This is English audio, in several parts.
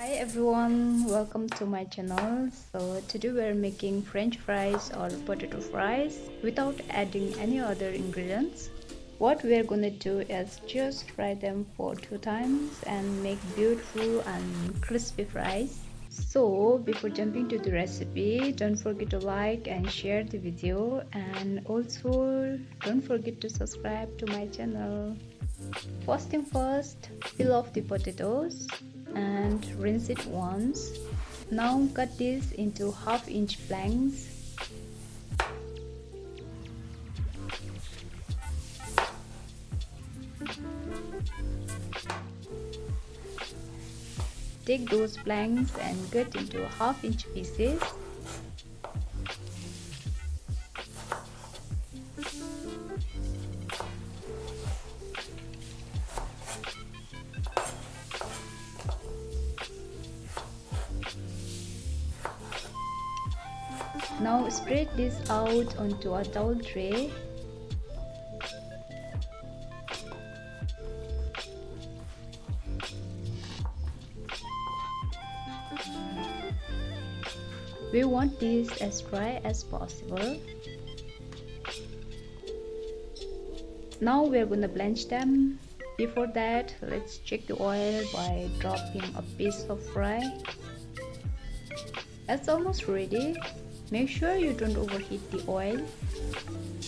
Hi everyone, welcome to my channel. So today we're making french fries or potato fries without adding any other ingredients. What we're gonna do is just fry them for 2 times and make beautiful and crispy fries. So before jumping to the recipe, don't forget to like and share the video, and also don't forget to subscribe to my channel. First thing first, peel off the potatoes and rinse it once. Now cut this into half-inch planks. Take those planks and cut into half-inch pieces. Now spread this out onto a towel tray. We want this as dry as possible. Now we're gonna blanch them. Before that, let's check the oil by dropping a piece of fry. It's almost ready. Make sure you don't overheat the oil.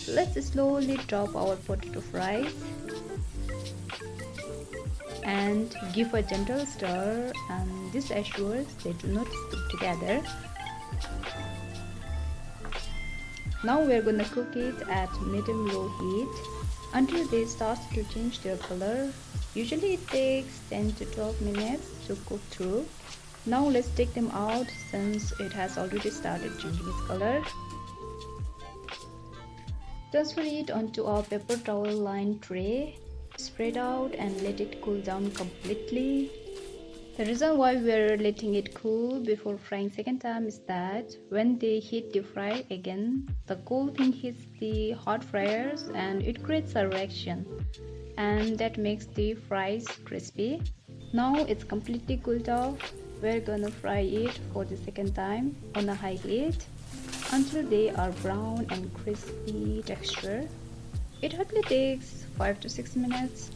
Let's slowly drop our potato fries and give a gentle stir, and this assures they do not stick together. Now we're gonna cook it at medium-low heat until they start to change their color. Usually it takes 10 to 12 minutes to cook through. Now let's take them out since it has already started changing its color. Transfer it onto a paper towel lined tray. Spread out and let it cool down completely. The reason why we're letting it cool before frying second time is that when they heat the fry again, the cool thing hits the hot fryers and it creates a reaction, and that makes the fries crispy. Now it's completely cooled off. We're gonna fry it for the second time on a high heat until they are brown and crispy texture. It hardly takes 5 to 6 minutes.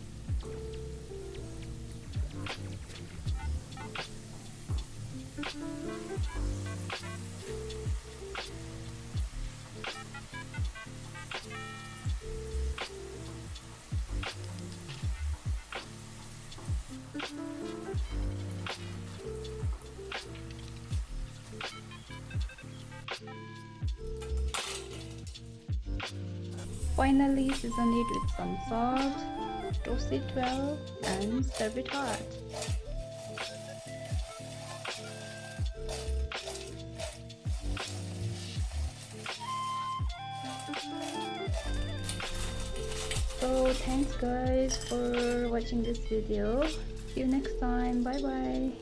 Finally, season it with some salt, toast it well, and serve it hot. So thanks guys for watching this video. See you next time. Bye bye.